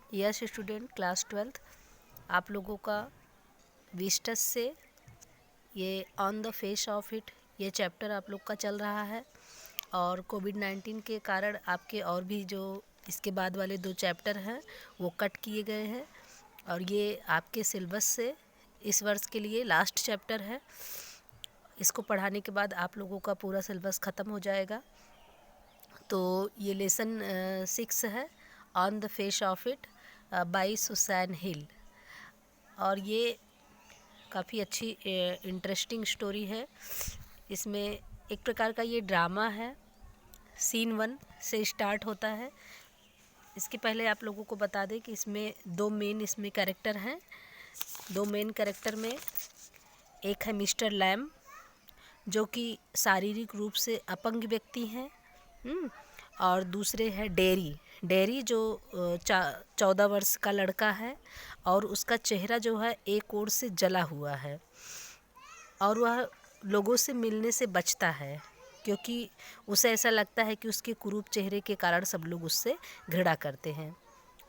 Yes student, class 12th आप लोगों का विस्टस से ये on the face of it ये चैप्टर आप लोग का चल रहा है। और कोविड-19 के कारण आपके और भी जो इसके बाद वाले 2 चैप्टर हैं वो कट किए गए हैं और ये आपके सिलेबस से इस वर्ष के लिए लास्ट चैप्टर है। इसको पढ़ाने के बाद आप लोगों का पूरा सिलेबस ख़त्म हो जाएगा। तो ये लेसन 6 है, on the face of it by Susan Hill. और ये काफ़ी अच्छी इंटरेस्टिंग स्टोरी है। इसमें एक प्रकार का ये ड्रामा है। सीन 1 से स्टार्ट होता है। इसके पहले आप लोगों को बता दें कि इसमें 2 मेन इसमें कैरेक्टर हैं। 2 मेन कैरेक्टर में एक है मिस्टर लैम, जो कि शारीरिक रूप से अपंग व्यक्ति हैं। और दूसरे है डेरी। डेरी जो 14 वर्ष का लड़का है और उसका चेहरा जो है एक ओर से जला हुआ है और वह लोगों से मिलने से बचता है क्योंकि उसे ऐसा लगता है कि उसके कुरूप चेहरे के कारण सब लोग उससे घृणा करते हैं।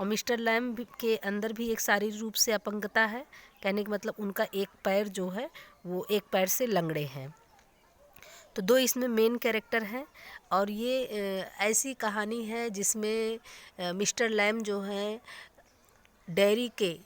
और मिस्टर लैम के अंदर भी एक शारीरिक रूप से अपंगता है, कहने का मतलब उनका एक पैर जो है वो एक पैर से लंगड़े हैं। तो 2 इसमें मेन कैरेक्टर हैं और ये ऐसी कहानी है जिसमें मिस्टर लैम जो हैं डेयरी के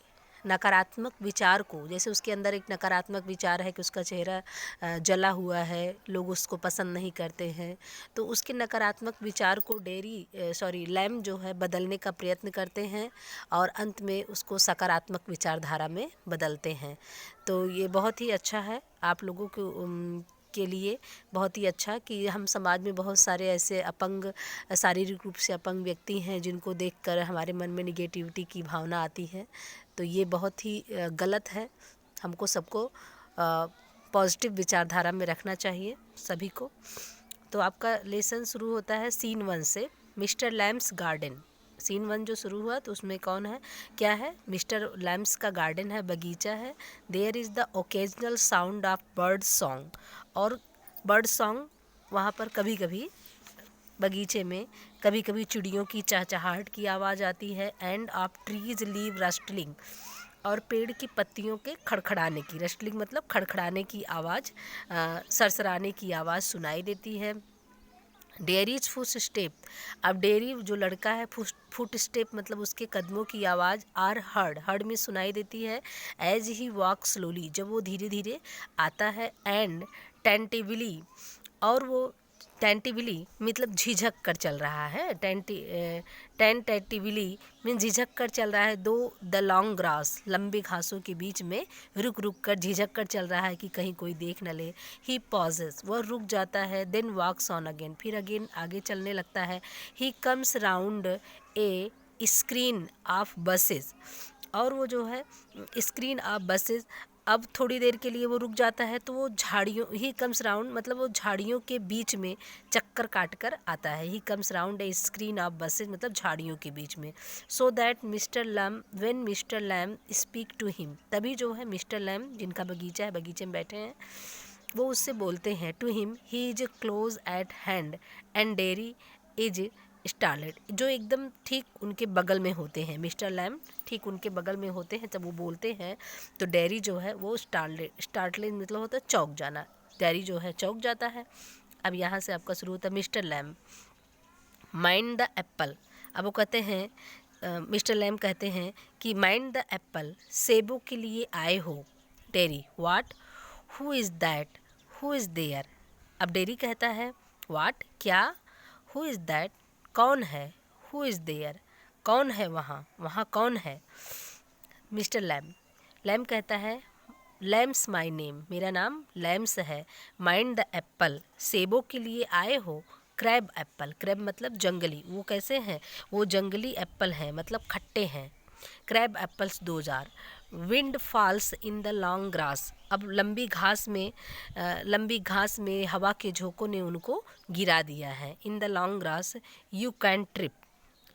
नकारात्मक विचार को, जैसे उसके अंदर एक नकारात्मक विचार है कि उसका चेहरा जला हुआ है, लोग उसको पसंद नहीं करते हैं, तो उसके नकारात्मक विचार को लैम जो है बदलने का प्रयत्न करते हैं और अंत में उसको सकारात्मक विचारधारा में बदलते हैं। तो ये बहुत ही अच्छा है आप लोगों के लिए, बहुत ही अच्छा कि हम समाज में बहुत सारे ऐसे अपंग, शारीरिक रूप से अपंग व्यक्ति हैं जिनको देखकर हमारे मन में निगेटिविटी की भावना आती है। तो ये बहुत ही गलत है। हमको सबको पॉजिटिव विचारधारा में रखना चाहिए सभी को। तो आपका लेसन शुरू होता है सीन 1 से, मिस्टर लैम्स गार्डन। सीन 1 जो शुरू हुआ तो उसमें कौन है, क्या है, मिस्टर लैम्स का गार्डन है, बगीचा है। There is the occasional sound of bird song. और बर्ड सॉन्ग वहाँ पर कभी कभी बगीचे में कभी कभी चिड़ियों की चहचहाहट की आवाज़ आती है। एंड ऑफ ट्रीज लीव रस्टलिंग, और पेड़ की पत्तियों के खड़खड़ाने की, रस्टलिंग मतलब खड़खड़ाने की आवाज़, सरसराने की आवाज़ सुनाई देती है। डेयरीज फुट स्टेप, अब डेयरी जो लड़का है फुट स्टेप मतलब उसके कदमों की आवाज़ आर हर्ड में सुनाई देती है। एज ही वॉक स्लोली, जब वो धीरे धीरे आता है। एंड टेंटिवली, और वो टेंटिवली मतलब झिझक कर चल रहा है। टेंटेटिवली मीन झिझक कर चल रहा है। दो द लॉन्ग ग्रास, लंबे घासों के बीच में रुक रुक कर झिझक कर चल रहा है कि कहीं कोई देख न ले। ही पॉजेस, वह रुक जाता है। देन वॉक्स ऑन अगेन, फिर अगेन आगे चलने लगता है। He comes round a screen of buses, और वो जो है स्क्रीन ऑफ बसेस, अब थोड़ी देर के लिए वो रुक जाता है तो वो झाड़ियों, ही कम्स राउंड मतलब वो झाड़ियों के बीच में चक्कर काट कर आता है। He comes round a screen of bushes मतलब झाड़ियों के बीच में। So that mister Lamb, when mister Lamb speak to him, तभी जो है मिस्टर लैम जिनका बगीचा है, बगीचे में बैठे हैं, वो उससे बोलते हैं। To him he is close at hand and Derry is starlet, जो एकदम ठीक उनके बगल में होते हैं। मिस्टर लैम ठीक उनके बगल में होते हैं जब वो बोलते हैं तो डेरी जो है वो स्टार्टलेट मतलब होता है चौंक जाना। डेरी जो है चौंक जाता है। अब यहाँ से आपका शुरू होता है mister Lamb mind the apple. अब वो कहते हैं, मिस्टर लैम कहते हैं कि माइंड द एप्पल, सेबों के लिए आए हो। Derry what, who is that, who is there. अब डेरी कहता है वाट क्या, हु इज़ दैट कौन है, हु इज़ देयर कौन है वहाँ, वहाँ कौन है। मिस्टर लैम, लैम कहता है लैम्स माई नेम, मेरा नाम लैम्स है। माइंड द एप्पल, सेबों के लिए आए हो। क्रैब एप्पल, क्रैब मतलब जंगली, वो कैसे हैं, वो जंगली एप्पल हैं मतलब खट्टे हैं। Crab apples 2 jar. Wind falls in the long grass, अब लंबी घास में हवा के झोंकों ने उनको गिरा दिया है। In the long grass you can trip,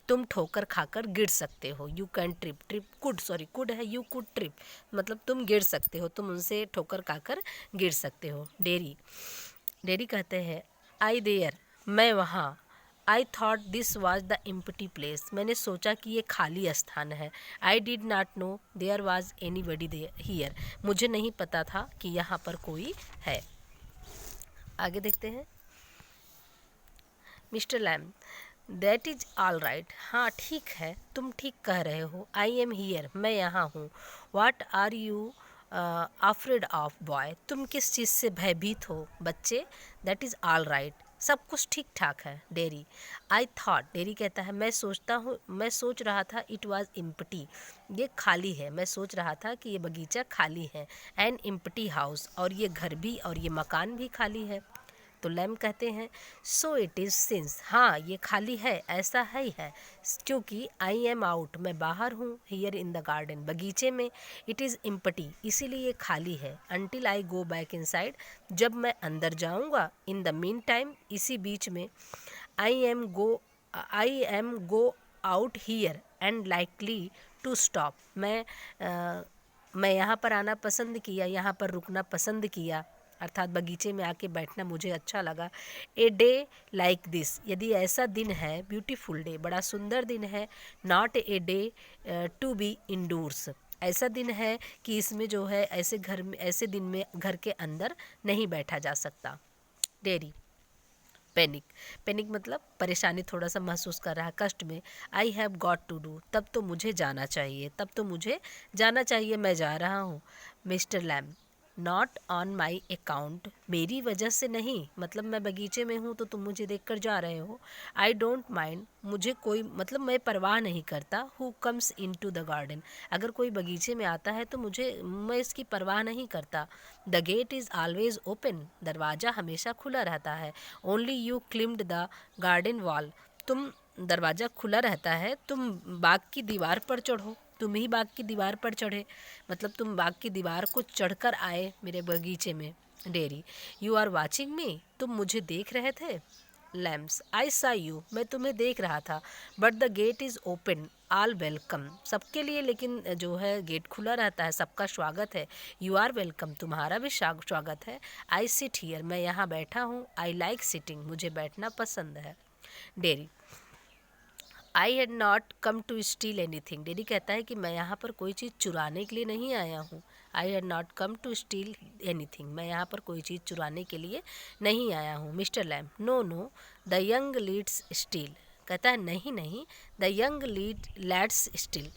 तुम ठोकर खाकर गिर सकते हो। यू कैन ट्रिप कुड है, यू कुड ट्रिप मतलब तुम गिर सकते हो, तुम उनसे ठोकर खाकर गिर सकते हो। डेरी कहते हैं आई देयर, मैं वहाँ। I thought this was the empty place, मैंने सोचा कि ये खाली स्थान है। I did not know there was anybody here, मुझे नहीं पता था कि यहाँ पर कोई है। आगे देखते हैं। Mister Lamb, that is all right, हाँ ठीक है, तुम ठीक कह रहे हो। आई एम हियर, मैं यहाँ हूँ। What are you afraid of boy, तुम किस चीज़ से भयभीत हो बच्चे। दैट इज़ ऑल राइट, सब कुछ ठीक ठाक है। डेरी, आई थॉट, डेरी कहता है मैं सोच रहा था इट वॉज इम्पटी, ये खाली है, मैं सोच रहा था कि ये बगीचा खाली है। एन इम्पटी हाउस, और ये घर भी और ये मकान भी खाली है। तो लैम कहते हैं सो इट इज़ सिंस, हाँ ये खाली है, ऐसा ही है क्योंकि आई एम आउट, मैं बाहर हूँ। हियर इन द गार्डन, बगीचे में। इट इज़ इम्पटी, इसीलिए ये खाली है। Until I go back inside, जब मैं अंदर जाऊँगा। इन द मीन टाइम, इसी बीच में। I am go out here and likely to stop, मैं यहाँ पर आना पसंद किया, यहाँ पर रुकना पसंद किया, अर्थात बगीचे में आके बैठना मुझे अच्छा लगा। ए डे लाइक दिस, यदि ऐसा दिन है, ब्यूटीफुल डे, बड़ा सुंदर दिन है। Not a day to be indoors, ऐसा दिन है कि इसमें जो है ऐसे दिन में घर के अंदर नहीं बैठा जा सकता। डेरी, पैनिक, पैनिक मतलब परेशानी थोड़ा सा महसूस कर रहा है, कष्ट में। I have got to do, तब तो मुझे जाना चाहिए, मैं जा रहा हूँ। Mister Lamb, not on my account, मेरी वजह से नहीं, मतलब मैं बगीचे में हूँ तो तुम मुझे देख कर जा रहे हो। आई डोंट माइंड, मुझे कोई मतलब मैं परवाह नहीं करता। Who comes into the garden, अगर कोई बगीचे में आता है तो मैं इसकी परवाह नहीं करता। The gate is always open, दरवाज़ा हमेशा खुला रहता है। Only you climbed the garden wall, तुम दरवाज़ा खुला रहता है, तुम बाग की दीवार पर चढ़ो, तुम ही बाग की दीवार पर चढ़े, मतलब तुम बाग की दीवार को चढ़कर आए मेरे बगीचे में। Derry, you are watching me, तुम मुझे देख रहे थे। लैम्स, आई सा यू, मैं तुम्हें देख रहा था। But the gate is open, all welcome, सबके लिए लेकिन जो है गेट खुला रहता है, सबका स्वागत है। यू आर वेलकम, तुम्हारा भी स्वागत है। आई सिट हियर, मैं यहाँ बैठा हूँ। आई लाइक सिटिंग, मुझे बैठना पसंद है। Derry, I had not come to steal anything, Derry कहता है कि मैं यहाँ पर कोई चीज़ चुराने के लिए नहीं आया हूँ। I had not come to steal anything, मैं यहाँ पर कोई चीज़ चुराने के लिए नहीं आया हूँ। Mister Lamb, no no the young lads steal, कहता है नहीं नहीं, द यंग लैड्स स्टील,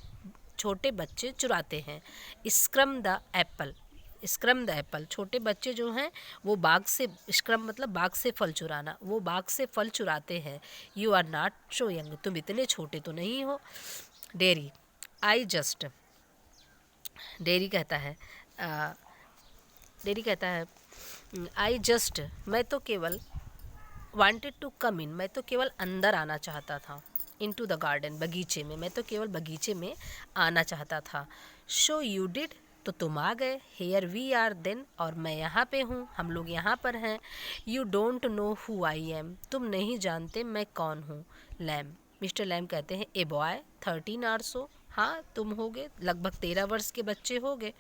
छोटे बच्चे चुराते हैं। Scrum the Apple, scrum the Apple, छोटे बच्चे जो हैं वो बाग से, स्क्रम मतलब बाग से फल चुराना, वो बाग से फल चुराते हैं। You are not so young, तुम इतने छोटे तो नहीं हो। डेरी, आई जस्ट, डेरी कहता है आई जस्ट, मैं तो केवल वांटेड टू कम इन, मैं तो केवल अंदर आना चाहता था। इन टू द गार्डन, बगीचे में, मैं तो केवल बगीचे में आना चाहता था। शो यू डिड, तो तुम आ गए। हेयर वी आर देन, और मैं यहाँ पे हूँ, हम लोग यहाँ पर हैं। You don't know who I am, तुम नहीं जानते मैं कौन हूँ। लैम, मिस्टर लैम कहते हैं ए बॉय 13 और सो, हाँ तुम होगे लगभग 13 वर्ष के बच्चे होगे।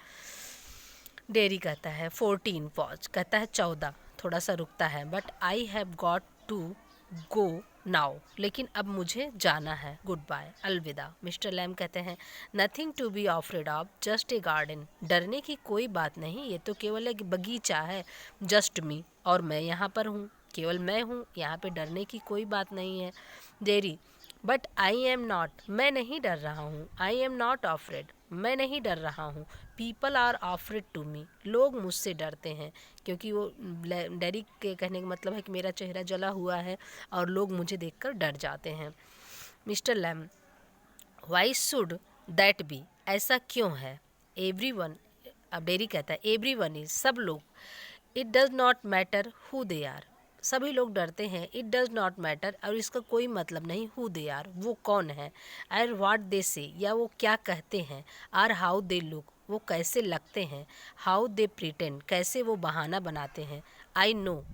डेरी कहता है 14, पॉज, कहता है 14, थोड़ा सा रुकता है। But I have got to go now, लेकिन अब मुझे जाना है। गुड बाय, अलविदा। मिस्टर लैम कहते हैं nothing to be afraid of, just a garden, डरने की कोई बात नहीं, ये तो केवल एक बगीचा है। जस्ट मी, और मैं यहाँ पर हूँ, केवल मैं हूँ, यहाँ पे डरने की कोई बात नहीं है। Dairy, but I am not, मैं नहीं डर रहा हूँ। आई एम नॉट अफ्रेड, मैं नहीं डर रहा हूँ। People are afraid to me, लोग मुझसे डरते हैं, क्योंकि वो डेरिक के कहने का मतलब है कि मेरा चेहरा जला हुआ है और लोग मुझे देखकर डर जाते हैं। Mister Lamb, why should that be, ऐसा क्यों है। एवरीवन, अब डेरी कहता है एवरीवन इज, सब लोग। It does not matter who they are, सभी लोग डरते हैं। इट डज नॉट मैटर, और इसका कोई मतलब नहीं, हु दे आर, वो कौन है। और व्हाट दे से, या वो क्या कहते हैं। आर हाउ दे लुक, वो कैसे लगते हैं। हाउ दे प्रिटेंड, कैसे वो बहाना बनाते हैं। आई नो,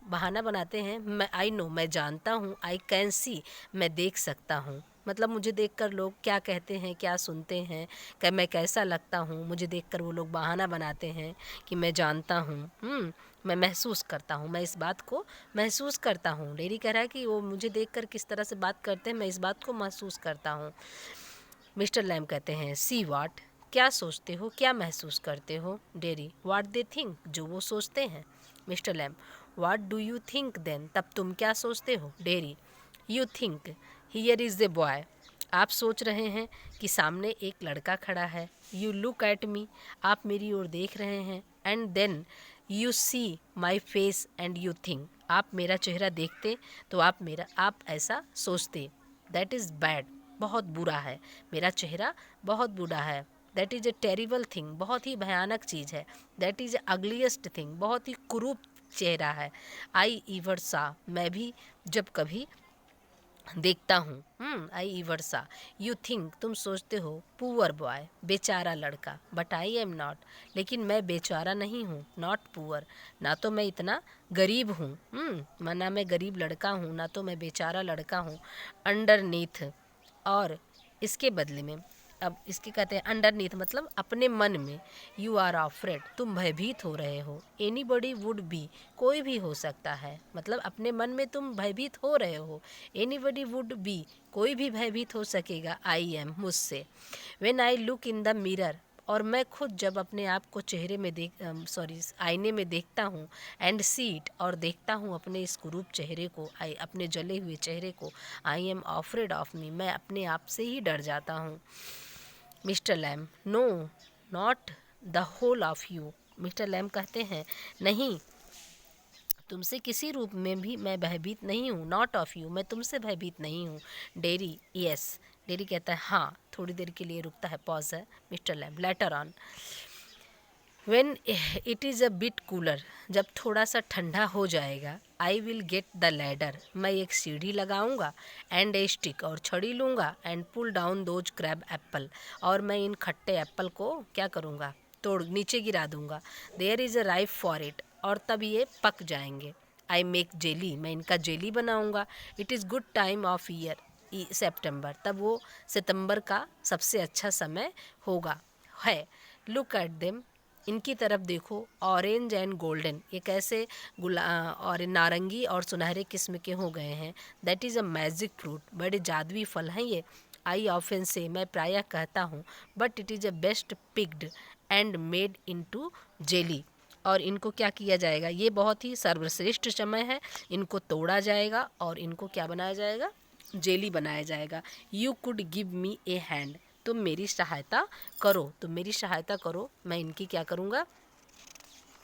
बहाना बनाते हैं। मैं, आई नो, मैं जानता हूँ। आई कैन सी, मैं देख सकता हूँ। मतलब मुझे देखकर लोग क्या कहते हैं, क्या सुनते हैं, कि मैं कैसा लगता हूँ, मुझे देखकर वो लोग बहाना बनाते हैं कि मैं जानता हूँ। मैं महसूस करता हूँ, मैं इस बात को महसूस करता हूँ। डेरी कह रहा है कि वो मुझे देखकर किस तरह से बात करते हैं, मैं इस बात को महसूस करता हूँ। मिस्टर लैम कहते हैं सी वाट, क्या सोचते हो, क्या महसूस करते हो। डेरी वाट दे थिंक, जो वो सोचते हैं। Mister Lamb what do you think then, तब तुम क्या सोचते हो। Derry you think here is the boy, आप सोच रहे हैं कि सामने एक लड़का खड़ा है। यू लुक एट मी, आप मेरी ओर देख रहे हैं। And then you see my face and you think, आप मेरा चेहरा देखते तो आप ऐसा सोचते। दैट इज़ बैड, बहुत बुरा है, मेरा चेहरा बहुत बुरा है। That is a terrible thing, बहुत ही भयानक चीज़ है। That is a ugliest thing, बहुत ही कुरूप चेहरा है। आई ईवर सा, मैं भी जब कभी देखता हूँ। आई ईवर सा, यू थिंक, तुम सोचते हो, पुअर बॉय, बेचारा लड़का। बट आई एम नॉट, लेकिन मैं बेचारा नहीं हूँ। नॉट पुअर, ना तो मैं इतना गरीब हूँ। ना मैं गरीब लड़का हूँ, ना तो मैं बेचारा लड़का हूँ। अंडरनीथ, और इसके बदले में, अब इसके कहते हैं अंडरनीथ मतलब अपने मन में। यू आर अफ्रेड, तुम भयभीत हो रहे हो। एनीबडी वुड बी, कोई भी हो सकता है, मतलब अपने मन में तुम भयभीत हो रहे हो। एनीबडी वुड बी, कोई भी भयभीत हो सकेगा। आई एम, मुझसे। When I look in the mirror, और मैं खुद जब अपने आप को चेहरे में आईने में देखता हूँ। एंड सी इट, और देखता हूँ अपने इस कुरूप चेहरे को, अपने जले हुए चेहरे को। I am afraid of me, मैं अपने आप से ही डर जाता हूँ। Mister Lamb no, not the whole of you. Mister Lamb कहते हैं नहीं, तुमसे किसी रूप में भी मैं भयभीत नहीं हूँ। नॉट ऑफ यू, मैं तुमसे भयभीत नहीं हूँ। डेरी यस, डेरी कहता है हाँ। थोड़ी देर के लिए रुकता है, पॉज है। Mister Lamb later on, when it is a bit cooler, जब थोड़ा सा ठंडा हो जाएगा। I will get the ladder, मैं एक सीढ़ी लगाऊंगा। एंड ए स्टिक, और छड़ी लूँगा। And pull down those crab apple, और मैं इन खट्टे एप्पल को क्या करूँगा, तोड़ नीचे गिरा दूँगा। There is a ripe for it, और तब ये पक जाएंगे। आई मेक जेली, मैं इनका जेली बनाऊँगा। It is good time of year September, तब वो सितंबर का सबसे अच्छा समय होगा है। लुक एट देम, इनकी तरफ देखो। ऑरेंज एंड गोल्डन, ये कैसे और नारंगी और सुनहरे किस्म के हो गए हैं। That is a magic fruit, बड़े जादुई फल हैं ये। आई ऑफन से, मैं प्रायः कहता हूँ। But it is a best picked and made into jelly, और इनको क्या किया जाएगा, ये बहुत ही सर्वश्रेष्ठ समय है। इनको तोड़ा जाएगा और इनको क्या बनाया जाएगा, जेली बनाया जाएगा। You could give me A hand, तुम मेरी सहायता करो, तुम मेरी सहायता करो, मैं इनकी क्या करूँगा,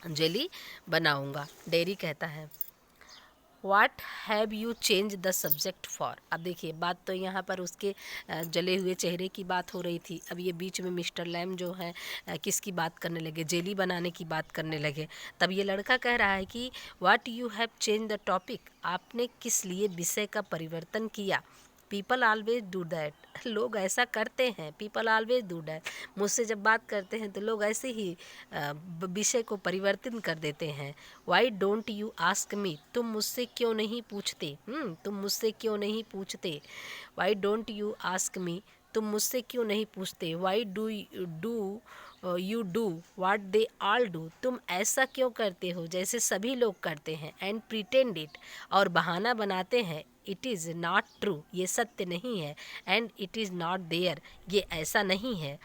जेली बनाऊँगा। डेरी कहता है वाट have you change the subject for. अब देखिए, बात तो यहाँ पर उसके जले हुए चेहरे की बात हो रही थी। अब ये बीच में मिस्टर लैम जो है किसकी बात करने लगे, जेली बनाने की बात करने लगे। तब ये लड़का कह रहा है कि what you have change the topic, आपने किस लिए विषय का परिवर्तन किया। पीपल ऑलवेज डू दैट, लोग ऐसा करते हैं। पीपल ऑलवेज डू दैट, मुझसे जब बात करते हैं तो लोग ऐसे ही विषय को परिवर्तन कर देते हैं। Why don't you ask me, तुम मुझसे क्यों नहीं पूछते। तुम मुझसे क्यों नहीं पूछते। Why don't you ask me, तुम मुझसे क्यों नहीं पूछते। Why do you do watt they all do, तुम ऐसा क्यों करते हो जैसे सभी लोग करते हैं। एंड प्रिटेंड इट, और बहाना बनाते हैं। इट इज़ नॉट ट्रू, ये सत्य नहीं है। And it is not there, ये ऐसा नहीं है।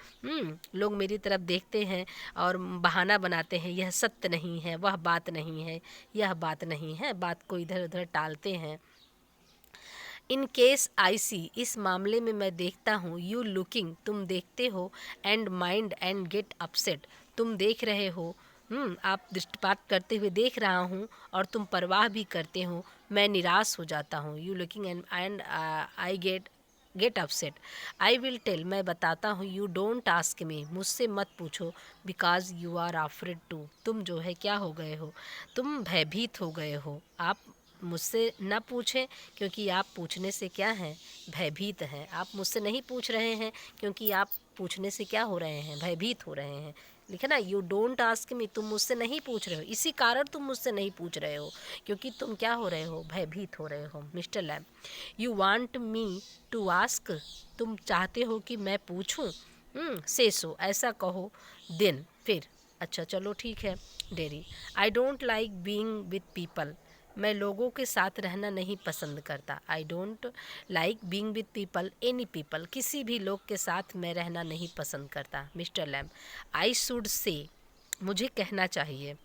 लोग मेरी तरफ देखते हैं और बहाना बनाते हैं, यह सत्य नहीं है, वह बात नहीं है, यह बात नहीं है, बात को इधर उधर टालते हैं। इन केस आई सी, इस मामले में मैं देखता हूँ। यू लुकिंग, तुम देखते हो। And mind and get upset, तुम देख रहे हो। आप दृष्टिपात करते हुए देख रहा हूँ, और तुम परवाह भी करते हो। मैं निराश हो जाता हूँ। You looking and I get upset. I will tell, मैं बताता हूँ। यू डोंट आस्क मी, मुझसे मत पूछो। Because you are afraid to, तुम जो है क्या हो गए हो, तुम भयभीत हो गए हो। आप मुझसे न पूछें, क्योंकि आप पूछने से क्या हैं, भयभीत हैं। आप मुझसे नहीं पूछ रहे हैं, क्योंकि आप पूछने से क्या हो रहे हैं, भयभीत हो रहे हैं। लिखे ना, यू डोंट आस्क मी, तुम मुझसे नहीं पूछ रहे हो, इसी कारण तुम मुझसे नहीं पूछ रहे हो, क्योंकि तुम क्या हो रहे हो, भयभीत हो रहे हो। Mister Lamb, you want me to ask, तुम चाहते हो कि मैं पूछूं, से सो, ऐसा कहो, देन, फिर, अच्छा चलो ठीक है। Derry, I don't like being with people, मैं लोगों के साथ रहना नहीं पसंद करता। I don't like being with people, any people, किसी भी लोग के साथ मैं रहना नहीं पसंद करता। मिस्टर लैम, आई शुड से, मुझे कहना चाहिए।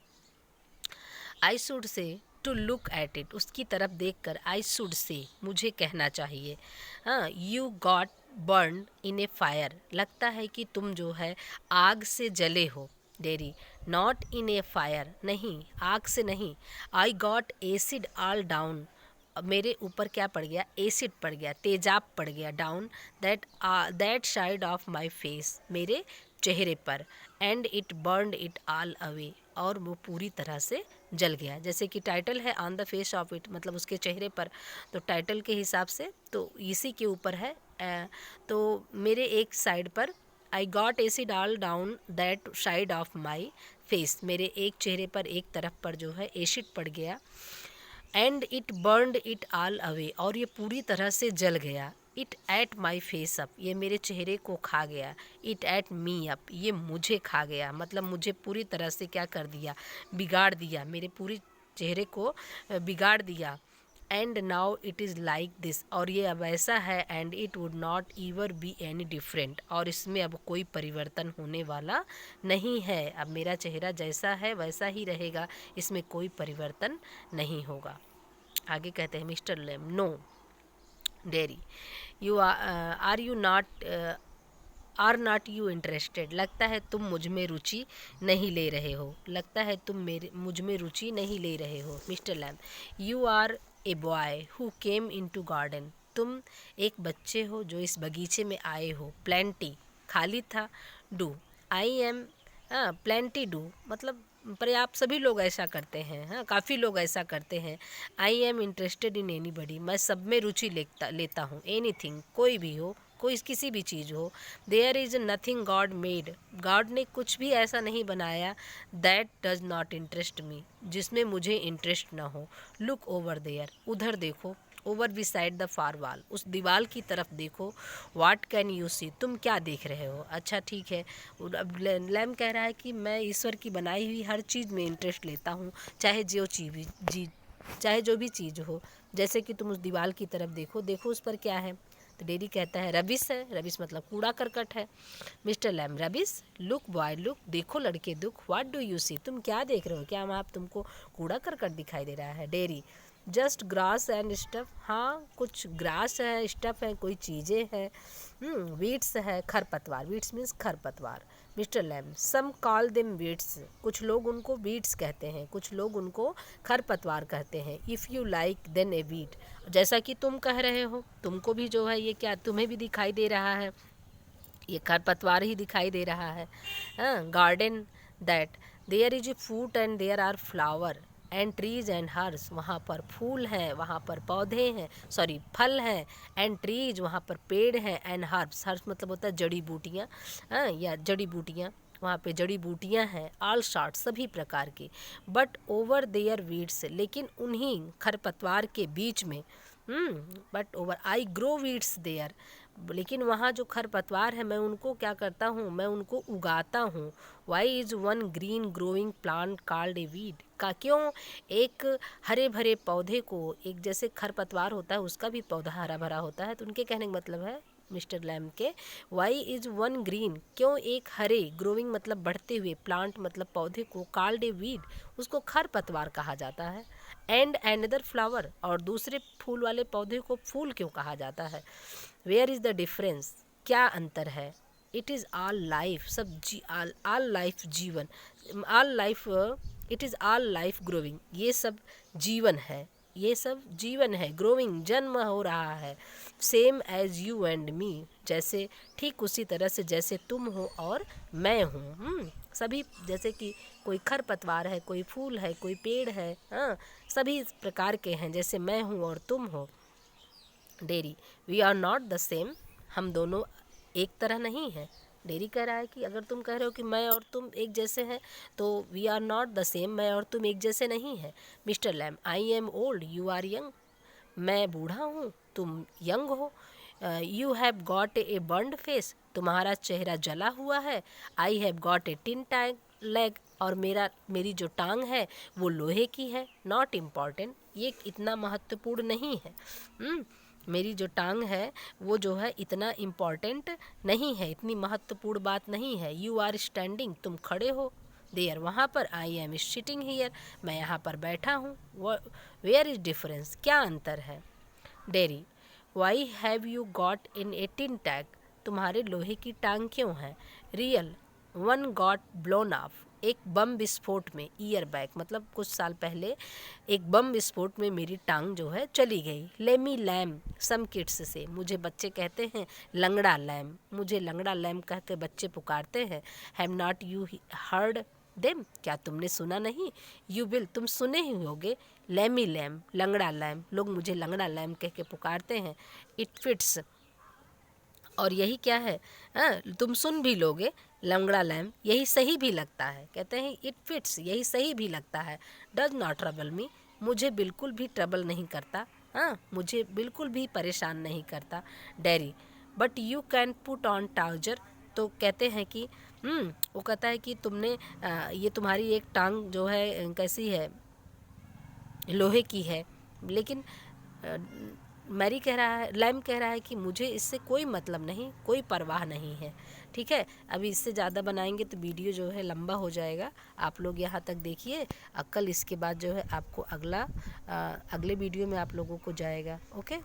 I should say, to look at it, उसकी तरफ देखकर, आई शुड से, मुझे कहना चाहिए। हाँ, you got burn in A fire, लगता है कि तुम जो है आग से जले हो। Dairy, not in A fire, नहीं, आग से नहीं। I got acid all down, मेरे ऊपर क्या पड़ गया, एसिड पड़ गया, तेजाब पड़ गया, down that side of my face, मेरे चेहरे पर, and it burned it all away, और वो पूरी तरह से जल गया। जैसे कि टाइटल है on the face of it, मतलब उसके चेहरे पर, तो टाइटल के हिसाब से तो इसी के ऊपर है। तो मेरे एक साइड पर, I got acid all down that side of my face, मेरे एक चेहरे पर, एक तरफ पर जो है एसिड पड़ गया। And it burned it all away, और ये पूरी तरह से जल गया। It at my face up, ये मेरे चेहरे को खा गया। इट एट मी अप, ये मुझे खा गया, मतलब मुझे पूरी तरह से क्या कर दिया, बिगाड़ दिया, मेरे पूरी चेहरे को बिगाड़ दिया। And now it is like this, और ये अब ऐसा है। And it would not ईवर be any different, और इसमें अब कोई परिवर्तन होने वाला नहीं है। अब मेरा चेहरा जैसा है वैसा ही रहेगा, इसमें कोई परिवर्तन नहीं होगा। आगे कहते हैं mister Lamb, no. Derry, you are you not are not you interested, लगता है तुम मुझ में रुचि नहीं ले रहे हो, लगता है तुम मेरे मुझ में रुचि नहीं ले रहे हो। Mister Lamb, you are a boy who came into garden, तुम एक बच्चे हो जो इस बगीचे में आए हो। प्लेंटी, खाली था। Do, I am, plenty do, मतलब पर्याप्त, सभी लोग ऐसा करते हैं, हाँ, काफ़ी लोग ऐसा करते हैं। I am interested in any बडी, मैं सब में रुचि लेता हूँ। एनी थिंग, कोई भी हो, कोई किसी भी चीज़ हो। There is nothing God made, God ने कुछ भी ऐसा नहीं बनाया। That does not interest me, जिसमें मुझे इंटरेस्ट ना हो। लुक ओवर देयर, उधर देखो। ओवर बिसाइड द फार वाल, उस दीवार की तरफ देखो। व्हाट कैन यू सी, तुम क्या देख रहे हो। अच्छा ठीक है, अब लैम कह रहा है कि मैं ईश्वर की बनाई हुई हर चीज़ में इंटरेस्ट लेता हूँ, चाहे जो चीज़ चाहे जो भी चीज़ हो। जैसे कि तुम उस दीवार की तरफ देखो, देखो उस पर क्या है। तो डेरी कहता है रबिश है, रबिश मतलब कूड़ा करकट है। Mister Lamb, rubbish, look boy look, देखो लड़के दुख। व्हाट डू यू सी, तुम क्या देख रहे हो, क्या आप तुमको कूड़ा करकट दिखाई दे रहा है। Dairy, just grass and stuff, हाँ कुछ ग्रास है, स्टफ है, कोई चीज़ें हैं। वीड्स है, खरपतवार, वीड्स मीन्स खरपतवार। मिस्टर लैम, सम कॉल देम वीड्स, कुछ लोग उनको वीड्स कहते हैं, कुछ लोग उनको खरपतवार कहते हैं। If you like then a weed, जैसा कि तुम कह रहे हो, तुमको भी जो है ये क्या, तुम्हें भी दिखाई दे रहा है, ये खरपतवार ही दिखाई दे रहा है। हाँ, garden that there is a fruit and there are flower and trees and herbs, वहाँ पर फूल हैं, वहाँ पर पौधे हैं, सॉरी फल हैं। एंड ट्रीज, वहाँ पर पेड़ हैं। एंड हर्ब्स, हर्ब्स मतलब होता है जड़ी बूटियाँ, हाँ, या जड़ी बूटियाँ, वहाँ पे जड़ी बूटियाँ हैं। ऑल सॉर्ट, सभी प्रकार की। बट ओवर देयर वीड्स, लेकिन उन्हीं खरपतवार के बीच में, but over I grow weeds there, लेकिन वहाँ जो खरपतवार है मैं उनको क्या करता हूँ, मैं उनको उगाता हूँ। Why is one green growing plant called a weed, का क्यों एक हरे भरे पौधे को, एक जैसे खरपतवार होता है उसका भी पौधा हरा भरा होता है, तो उनके कहने का मतलब है मिस्टर लैम के, वाई इज़ वन ग्रीन, क्यों एक हरे, ग्रोइंग मतलब बढ़ते हुए, प्लांट मतलब पौधे को, कॉल्ड ए वीड उसको खरपतवार कहा जाता है। एंड एनदर फ्लावर, और दूसरे फूल वाले पौधे को फूल क्यों कहा जाता है। वेयर इज़ द डिफरेंस, क्या अंतर है। इट इज़ ऑल लाइफ, सब ऑल लाइफ जीवन, all life, it is all life growing, ये सब जीवन है, ये सब जीवन है। ग्रोविंग, जन्म हो रहा है। Same as you and me, जैसे ठीक उसी तरह से जैसे तुम हो और मैं हूँ। सभी जैसे कि कोई खरपतवार है, कोई फूल है, कोई पेड़ है, हाँ, सभी इस प्रकार के हैं जैसे मैं हूँ और तुम हो। Derry, we are not the same, हम दोनों एक तरह नहीं हैं। डेरी कह रहा है कि अगर तुम कह रहे हो कि मैं और तुम एक जैसे हैं तो we are not the same, मैं और तुम एक जैसे नहीं हैं। Mister Lamb, I am old, you are young, मैं बूढ़ा हूँ, तुम यंग हो। You have got a burned face, तुम्हारा चेहरा जला हुआ है। I have got a tin tag leg, और मेरी जो टांग है वो लोहे की है। नॉट इम्पॉर्टेंट, ये इतना महत्वपूर्ण नहीं है। मेरी जो टांग है वो जो है इतना इम्पॉर्टेंट नहीं है, इतनी महत्वपूर्ण बात नहीं है। यू आर स्टैंडिंग, तुम खड़े हो। देयर, वहाँ पर। आई एम सिटिंग हियर, मैं यहाँ पर बैठा हूँ। वेयर इज डिफरेंस, क्या अंतर है। Dairy, why have you got in A tin tag, तुम्हारे लोहे की टांग क्यों है। Real, one got blown of, एक बम विस्फोट में। ईयर बैक, मतलब कुछ साल पहले एक बम विस्फोट में मेरी टांग जो है चली गई। लेमी लैम, सम किड्स से, मुझे बच्चे कहते हैं लंगड़ा लैम, मुझे लंगड़ा लैम कह के बच्चे पुकारते हैं। Have not you heard them, क्या तुमने सुना नहीं। यू विल, तुम सुने ही होगे। लैमी लैम, लंगड़ा लैम, लोग मुझे लंगड़ा लैम कह के पुकारते हैं। इट फिट्स, और यही क्या है, तुम सुन भी लोगे। लंगड़ा लैम, यही सही भी लगता है। कहते हैं इट फिट्स, यही सही भी लगता है। डज नॉट ट्रबल मी, मुझे बिल्कुल भी ट्रबल नहीं करता, मुझे बिल्कुल भी परेशान नहीं करता। Dairy, but you can put on trouser, तो कहते हैं कि वो कहता है कि तुमने ये तुम्हारी एक टांग जो है कैसी है, लोहे की है। लेकिन मैरी कह रहा है, लैम कह रहा है कि मुझे इससे कोई मतलब नहीं, कोई परवाह नहीं है। ठीक है, अभी इससे ज़्यादा बनाएंगे तो वीडियो जो है लंबा हो जाएगा। आप लोग यहाँ तक देखिए, कल इसके बाद जो है आपको अगले वीडियो में आप लोगों को जाएगा। ओके।